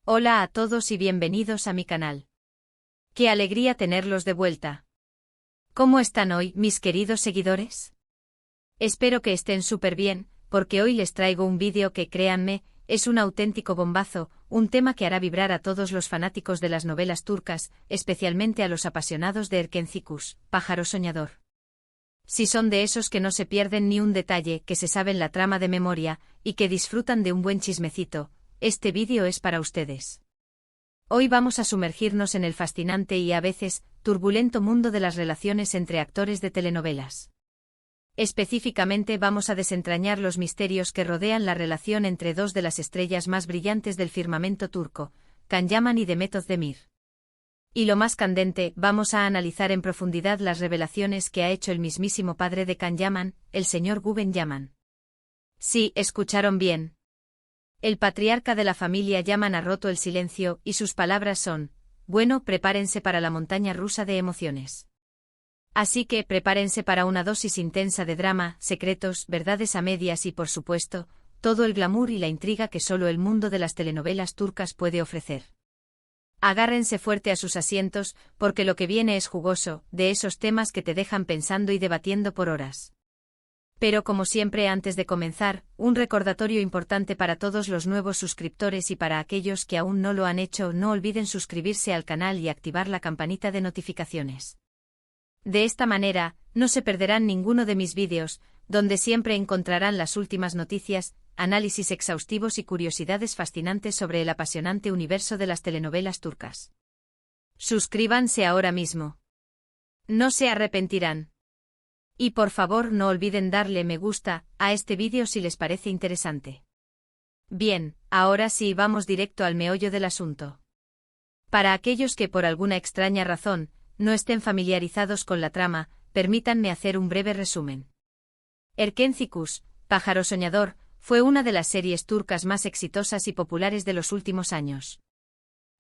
Hola a todos y bienvenidos a mi canal. ¡Qué alegría tenerlos de vuelta! ¿Cómo están hoy, mis queridos seguidores? Espero que estén súper bien, porque hoy les traigo un vídeo que, créanme, es un auténtico bombazo, un tema que hará vibrar a todos los fanáticos de las novelas turcas, especialmente a los apasionados de Erkenci-Kuş, Pájaro Soñador. Si son de esos que no se pierden ni un detalle, que se saben la trama de memoria, y que disfrutan de un buen chismecito, este vídeo es para ustedes. Hoy vamos a sumergirnos en el fascinante y a veces turbulento mundo de las relaciones entre actores de telenovelas. Específicamente vamos a desentrañar los misterios que rodean la relación entre dos de las estrellas más brillantes del firmamento turco, Can Yaman y Demet Özdemir. Y lo más candente, vamos a analizar en profundidad las revelaciones que ha hecho el mismísimo padre de Can Yaman, el señor Güven Yaman. Sí, escucharon bien. El patriarca de la familia Yaman ha roto el silencio, y sus palabras son: bueno, prepárense para la montaña rusa de emociones. Así que prepárense para una dosis intensa de drama, secretos, verdades a medias y, por supuesto, todo el glamour y la intriga que solo el mundo de las telenovelas turcas puede ofrecer. Agárrense fuerte a sus asientos, porque lo que viene es jugoso, de esos temas que te dejan pensando y debatiendo por horas. Pero como siempre, antes de comenzar, un recordatorio importante para todos los nuevos suscriptores y para aquellos que aún no lo han hecho: no olviden suscribirse al canal y activar la campanita de notificaciones. De esta manera, no se perderán ninguno de mis vídeos, donde siempre encontrarán las últimas noticias, análisis exhaustivos y curiosidades fascinantes sobre el apasionante universo de las telenovelas turcas. Suscríbanse ahora mismo. No se arrepentirán. Y por favor no olviden darle me gusta a este vídeo si les parece interesante. Bien, ahora sí vamos directo al meollo del asunto. Para aquellos que por alguna extraña razón no estén familiarizados con la trama, permítanme hacer un breve resumen. Erkenci-Kuş, Pájaro Soñador, fue una de las series turcas más exitosas y populares de los últimos años.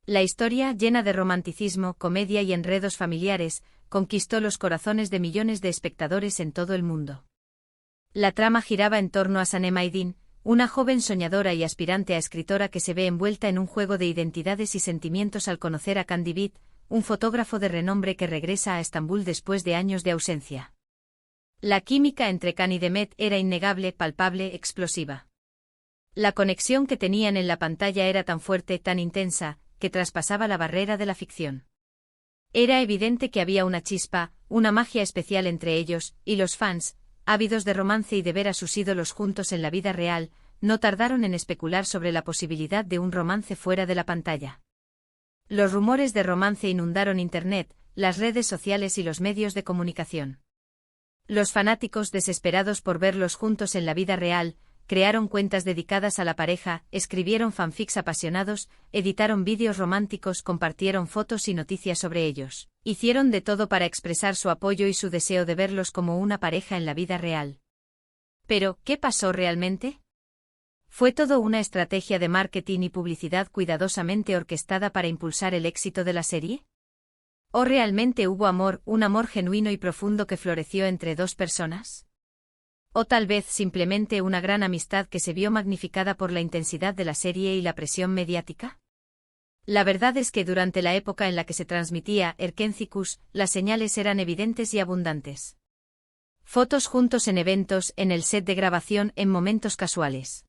La historia, llena de romanticismo, comedia y enredos familiares, conquistó los corazones de millones de espectadores en todo el mundo. La trama giraba en torno a Sanem Aydin, una joven soñadora y aspirante a escritora que se ve envuelta en un juego de identidades y sentimientos al conocer a Can Divit, un fotógrafo de renombre que regresa a Estambul después de años de ausencia. La química entre Can y Demet era innegable, palpable, explosiva. La conexión que tenían en la pantalla era tan fuerte, tan intensa, que traspasaba la barrera de la ficción. Era evidente que había una chispa, una magia especial entre ellos, y los fans, ávidos de romance y de ver a sus ídolos juntos en la vida real, no tardaron en especular sobre la posibilidad de un romance fuera de la pantalla. Los rumores de romance inundaron Internet, las redes sociales y los medios de comunicación. Los fanáticos, desesperados por verlos juntos en la vida real, crearon cuentas dedicadas a la pareja, escribieron fanfics apasionados, editaron vídeos románticos, compartieron fotos y noticias sobre ellos. Hicieron de todo para expresar su apoyo y su deseo de verlos como una pareja en la vida real. Pero, ¿qué pasó realmente? ¿Fue todo una estrategia de marketing y publicidad cuidadosamente orquestada para impulsar el éxito de la serie? ¿O realmente hubo amor, un amor genuino y profundo que floreció entre dos personas? ¿O tal vez simplemente una gran amistad que se vio magnificada por la intensidad de la serie y la presión mediática? La verdad es que durante la época en la que se transmitía Erkenci-Kuş, las señales eran evidentes y abundantes. Fotos juntos en eventos, en el set de grabación, en momentos casuales.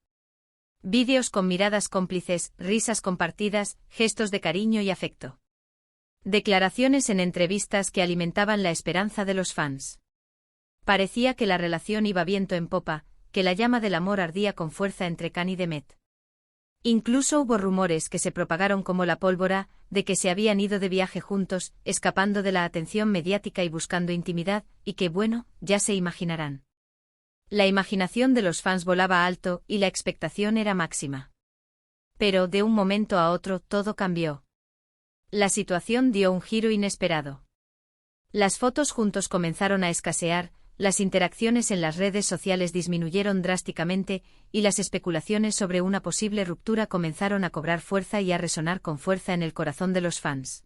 Vídeos con miradas cómplices, risas compartidas, gestos de cariño y afecto. Declaraciones en entrevistas que alimentaban la esperanza de los fans. Parecía que la relación iba viento en popa, que la llama del amor ardía con fuerza entre Can y Demet. Incluso hubo rumores que se propagaron como la pólvora, de que se habían ido de viaje juntos, escapando de la atención mediática y buscando intimidad, y que bueno, ya se imaginarán. La imaginación de los fans volaba alto y la expectación era máxima. Pero de un momento a otro todo cambió. La situación dio un giro inesperado. Las fotos juntos comenzaron a escasear, las interacciones en las redes sociales disminuyeron drásticamente, y las especulaciones sobre una posible ruptura comenzaron a cobrar fuerza y a resonar con fuerza en el corazón de los fans.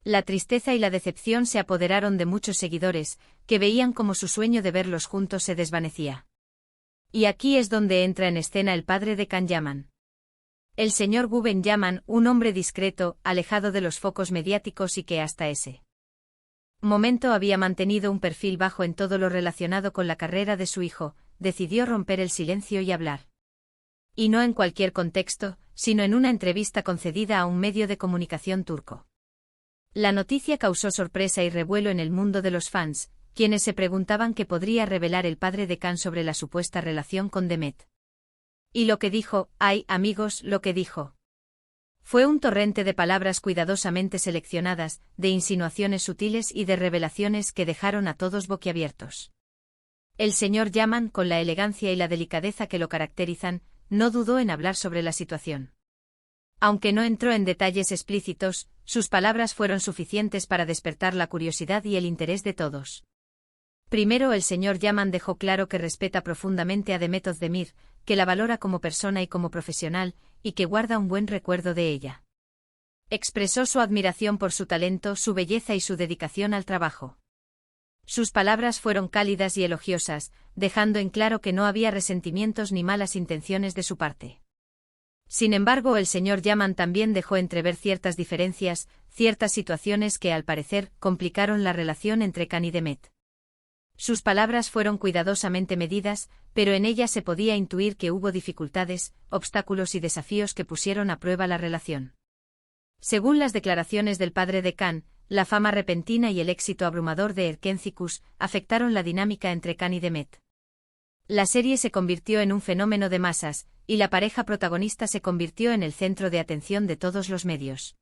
La tristeza y la decepción se apoderaron de muchos seguidores, que veían como su sueño de verlos juntos se desvanecía. Y aquí es donde entra en escena el padre de Can Yaman. El señor Guben Yaman, un hombre discreto, alejado de los focos mediáticos y que hasta ese momento había mantenido un perfil bajo en todo lo relacionado con la carrera de su hijo, decidió romper el silencio y hablar. Y no en cualquier contexto, sino en una entrevista concedida a un medio de comunicación turco. La noticia causó sorpresa y revuelo en el mundo de los fans, quienes se preguntaban qué podría revelar el padre de Can sobre la supuesta relación con Demet. Y lo que dijo, ay, amigos, lo que dijo. Fue un torrente de palabras cuidadosamente seleccionadas, de insinuaciones sutiles y de revelaciones que dejaron a todos boquiabiertos. El señor Yaman, con la elegancia y la delicadeza que lo caracterizan, no dudó en hablar sobre la situación. Aunque no entró en detalles explícitos, sus palabras fueron suficientes para despertar la curiosidad y el interés de todos. Primero, el señor Yaman dejó claro que respeta profundamente a Demet Özdemir, que la valora como persona y como profesional, y que guarda un buen recuerdo de ella. Expresó su admiración por su talento, su belleza y su dedicación al trabajo. Sus palabras fueron cálidas y elogiosas, dejando en claro que no había resentimientos ni malas intenciones de su parte. Sin embargo, el señor Yaman también dejó entrever ciertas diferencias, ciertas situaciones que, al parecer, complicaron la relación entre Can y Demet. Sus palabras fueron cuidadosamente medidas, pero en ellas se podía intuir que hubo dificultades, obstáculos y desafíos que pusieron a prueba la relación. Según las declaraciones del padre de Can, la fama repentina y el éxito abrumador de Erkencikus afectaron la dinámica entre Can y Demet. La serie se convirtió en un fenómeno de masas, y la pareja protagonista se convirtió en el centro de atención de todos los medios.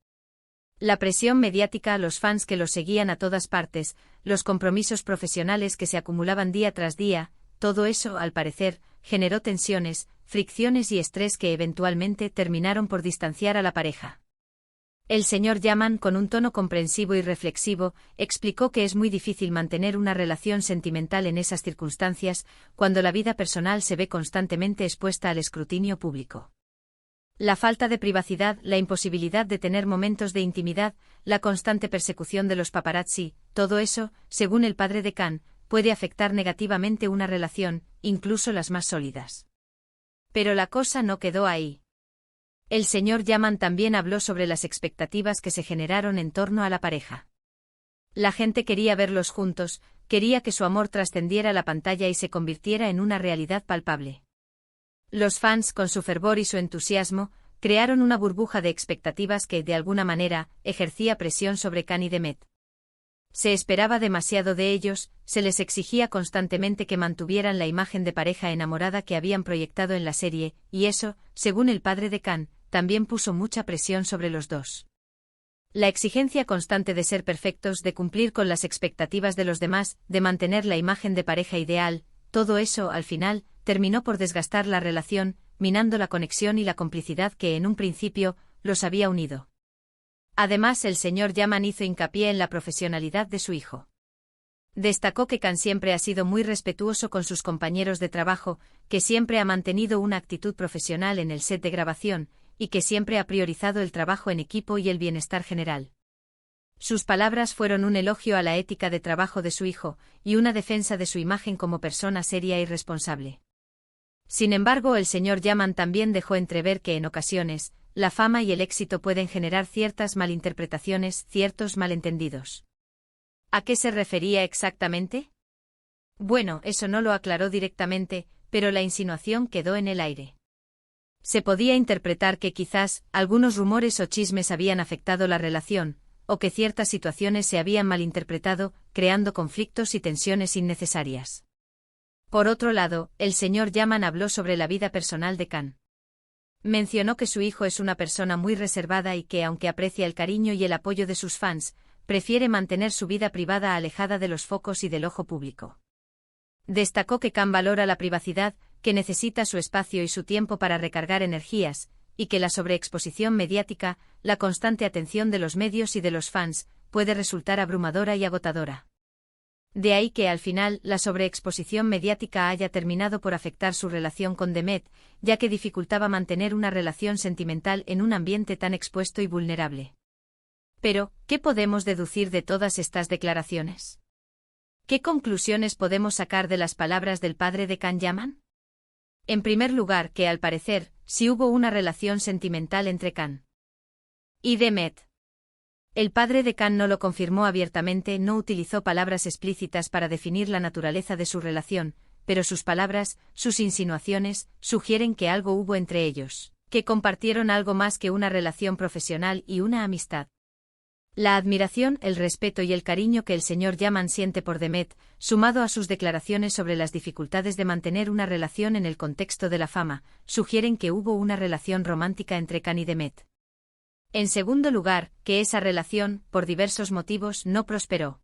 La presión mediática, los fans que los seguían a todas partes, los compromisos profesionales que se acumulaban día tras día, todo eso, al parecer, generó tensiones, fricciones y estrés que eventualmente terminaron por distanciar a la pareja. El señor Yaman, con un tono comprensivo y reflexivo, explicó que es muy difícil mantener una relación sentimental en esas circunstancias, cuando la vida personal se ve constantemente expuesta al escrutinio público. La falta de privacidad, la imposibilidad de tener momentos de intimidad, la constante persecución de los paparazzi, todo eso, según el padre de Can, puede afectar negativamente una relación, incluso las más sólidas. Pero la cosa no quedó ahí. El señor Yaman también habló sobre las expectativas que se generaron en torno a la pareja. La gente quería verlos juntos, quería que su amor trascendiera la pantalla y se convirtiera en una realidad palpable. Los fans, con su fervor y su entusiasmo, crearon una burbuja de expectativas que, de alguna manera, ejercía presión sobre Can y Demet. Se esperaba demasiado de ellos, se les exigía constantemente que mantuvieran la imagen de pareja enamorada que habían proyectado en la serie, y eso, según el padre de Can, también puso mucha presión sobre los dos. La exigencia constante de ser perfectos, de cumplir con las expectativas de los demás, de mantener la imagen de pareja ideal, todo eso, al final, terminó por desgastar la relación, minando la conexión y la complicidad que en un principio los había unido. Además, el señor Yaman hizo hincapié en la profesionalidad de su hijo. Destacó que Can siempre ha sido muy respetuoso con sus compañeros de trabajo, que siempre ha mantenido una actitud profesional en el set de grabación, y que siempre ha priorizado el trabajo en equipo y el bienestar general. Sus palabras fueron un elogio a la ética de trabajo de su hijo, y una defensa de su imagen como persona seria y responsable. Sin embargo, el señor Yaman también dejó entrever que en ocasiones, la fama y el éxito pueden generar ciertas malinterpretaciones, ciertos malentendidos. ¿A qué se refería exactamente? Bueno, eso no lo aclaró directamente, pero la insinuación quedó en el aire. Se podía interpretar que quizás algunos rumores o chismes habían afectado la relación, o que ciertas situaciones se habían malinterpretado, creando conflictos y tensiones innecesarias. Por otro lado, el señor Yaman habló sobre la vida personal de Can. Mencionó que su hijo es una persona muy reservada y que, aunque aprecia el cariño y el apoyo de sus fans, prefiere mantener su vida privada alejada de los focos y del ojo público. Destacó que Can valora la privacidad, que necesita su espacio y su tiempo para recargar energías, y que la sobreexposición mediática, la constante atención de los medios y de los fans, puede resultar abrumadora y agotadora. De ahí que al final la sobreexposición mediática haya terminado por afectar su relación con Demet, ya que dificultaba mantener una relación sentimental en un ambiente tan expuesto y vulnerable. Pero, ¿qué podemos deducir de todas estas declaraciones? ¿Qué conclusiones podemos sacar de las palabras del padre de Can Yaman? En primer lugar, que al parecer, si hubo una relación sentimental entre Khan y Demet. El padre de Khan no lo confirmó abiertamente, no utilizó palabras explícitas para definir la naturaleza de su relación, pero sus palabras, sus insinuaciones, sugieren que algo hubo entre ellos, que compartieron algo más que una relación profesional y una amistad. La admiración, el respeto y el cariño que el señor Yaman siente por Demet, sumado a sus declaraciones sobre las dificultades de mantener una relación en el contexto de la fama, sugieren que hubo una relación romántica entre Khan y Demet. En segundo lugar, que esa relación, por diversos motivos, no prosperó.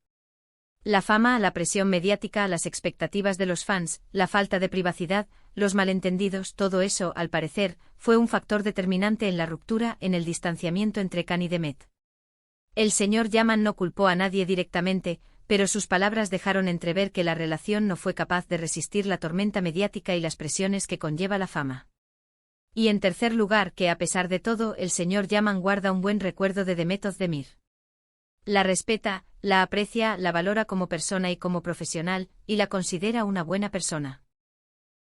La fama, la presión mediática, las expectativas de los fans, la falta de privacidad, los malentendidos, todo eso, al parecer, fue un factor determinante en la ruptura, en el distanciamiento entre Khan y Demet. El señor Yaman no culpó a nadie directamente, pero sus palabras dejaron entrever que la relación no fue capaz de resistir la tormenta mediática y las presiones que conlleva la fama. Y en tercer lugar, que a pesar de todo, el señor Yaman guarda un buen recuerdo de Demet Özdemir. La respeta, la aprecia, la valora como persona y como profesional, y la considera una buena persona.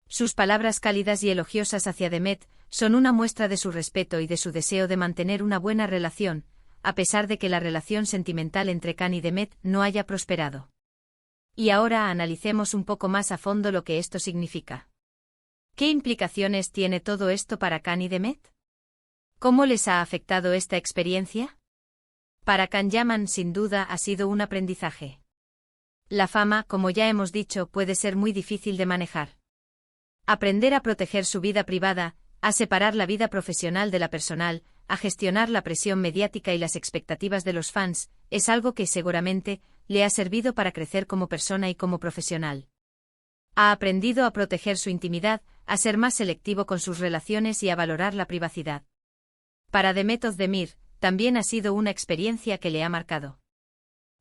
Sus palabras cálidas y elogiosas hacia Demet son una muestra de su respeto y de su deseo de mantener una buena relación, a pesar de que la relación sentimental entre Khan y Demet no haya prosperado. Y ahora analicemos un poco más a fondo lo que esto significa. ¿Qué implicaciones tiene todo esto para Khan y Demet? ¿Cómo les ha afectado esta experiencia? Para Khan Yaman sin duda ha sido un aprendizaje. La fama, como ya hemos dicho, puede ser muy difícil de manejar. Aprender a proteger su vida privada, a separar la vida profesional de la personal, a gestionar la presión mediática y las expectativas de los fans, es algo que seguramente le ha servido para crecer como persona y como profesional. Ha aprendido a proteger su intimidad, a ser más selectivo con sus relaciones y a valorar la privacidad. Para Demet Özdemir, también ha sido una experiencia que le ha marcado.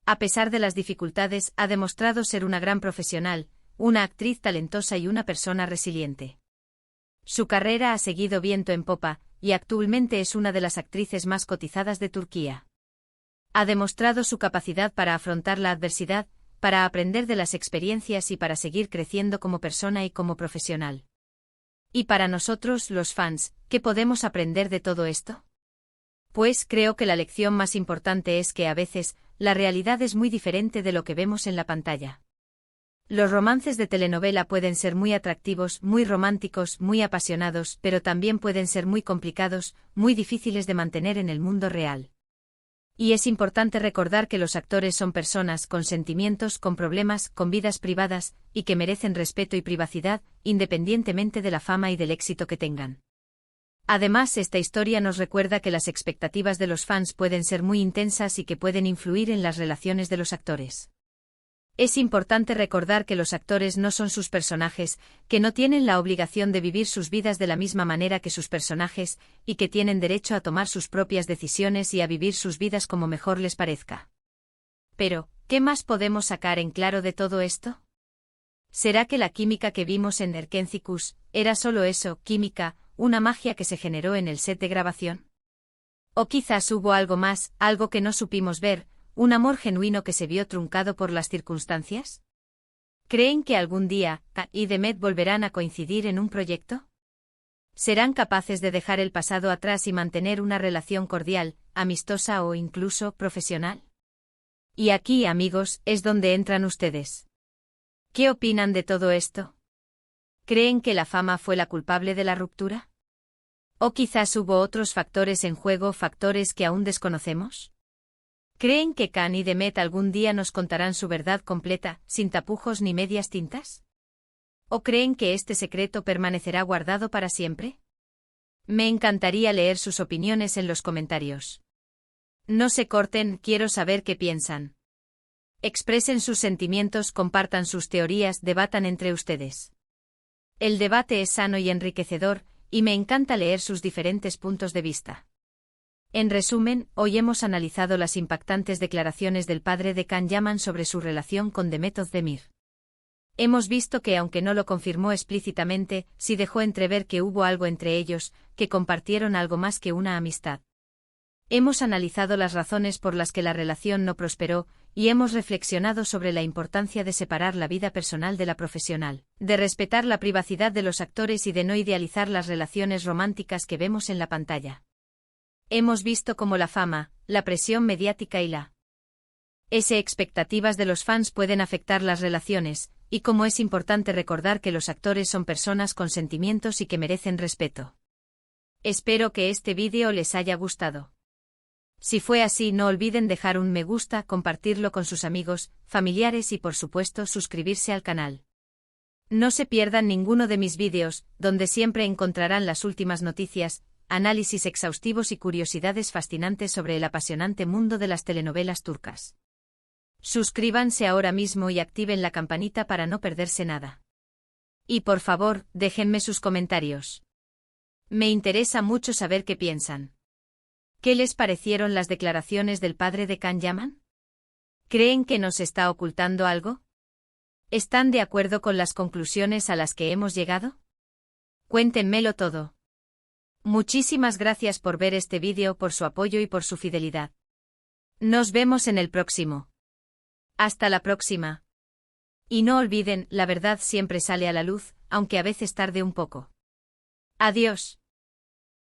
A pesar de las dificultades, ha demostrado ser una gran profesional, una actriz talentosa y una persona resiliente. Su carrera ha seguido viento en popa, y actualmente es una de las actrices más cotizadas de Turquía. Ha demostrado su capacidad para afrontar la adversidad, para aprender de las experiencias y para seguir creciendo como persona y como profesional. ¿Y para nosotros, los fans, qué podemos aprender de todo esto? Pues creo que la lección más importante es que a veces, la realidad es muy diferente de lo que vemos en la pantalla. Los romances de telenovela pueden ser muy atractivos, muy románticos, muy apasionados, pero también pueden ser muy complicados, muy difíciles de mantener en el mundo real. Y es importante recordar que los actores son personas con sentimientos, con problemas, con vidas privadas, y que merecen respeto y privacidad, independientemente de la fama y del éxito que tengan. Además, esta historia nos recuerda que las expectativas de los fans pueden ser muy intensas y que pueden influir en las relaciones de los actores. Es importante recordar que los actores no son sus personajes, que no tienen la obligación de vivir sus vidas de la misma manera que sus personajes, y que tienen derecho a tomar sus propias decisiones y a vivir sus vidas como mejor les parezca. Pero, ¿qué más podemos sacar en claro de todo esto? ¿Será que la química que vimos en Erkencikus era solo eso, química, una magia que se generó en el set de grabación? ¿O quizás hubo algo más, algo que no supimos ver, un amor genuino que se vio truncado por las circunstancias? ¿Creen que algún día Khan y Demet volverán a coincidir en un proyecto? ¿Serán capaces de dejar el pasado atrás y mantener una relación cordial, amistosa o incluso profesional? Y aquí, amigos, es donde entran ustedes. ¿Qué opinan de todo esto? ¿Creen que la fama fue la culpable de la ruptura? ¿O quizás hubo otros factores en juego, factores que aún desconocemos? ¿Creen que Khan y Demet algún día nos contarán su verdad completa, sin tapujos ni medias tintas? ¿O creen que este secreto permanecerá guardado para siempre? Me encantaría leer sus opiniones en los comentarios. No se corten, quiero saber qué piensan. Expresen sus sentimientos, compartan sus teorías, debatan entre ustedes. El debate es sano y enriquecedor, y me encanta leer sus diferentes puntos de vista. En resumen, hoy hemos analizado las impactantes declaraciones del padre de Khan Yaman sobre su relación con Demet Özdemir. Hemos visto que aunque no lo confirmó explícitamente, sí dejó entrever que hubo algo entre ellos, que compartieron algo más que una amistad. Hemos analizado las razones por las que la relación no prosperó, y hemos reflexionado sobre la importancia de separar la vida personal de la profesional, de respetar la privacidad de los actores y de no idealizar las relaciones románticas que vemos en la pantalla. Hemos visto cómo la fama, la presión mediática y las expectativas de los fans pueden afectar las relaciones, y cómo es importante recordar que los actores son personas con sentimientos y que merecen respeto. Espero que este vídeo les haya gustado. Si fue así, no olviden dejar un me gusta, compartirlo con sus amigos, familiares y por supuesto suscribirse al canal. No se pierdan ninguno de mis vídeos, donde siempre encontrarán las últimas noticias, análisis exhaustivos y curiosidades fascinantes sobre el apasionante mundo de las telenovelas turcas. Suscríbanse ahora mismo y activen la campanita para no perderse nada. Y por favor, déjenme sus comentarios. Me interesa mucho saber qué piensan. ¿Qué les parecieron las declaraciones del padre de Can Yaman? ¿Creen que nos está ocultando algo? ¿Están de acuerdo con las conclusiones a las que hemos llegado? Cuéntenmelo todo. Muchísimas gracias por ver este vídeo, por su apoyo y por su fidelidad. Nos vemos en el próximo. Hasta la próxima. Y no olviden, la verdad siempre sale a la luz, aunque a veces tarde un poco. Adiós.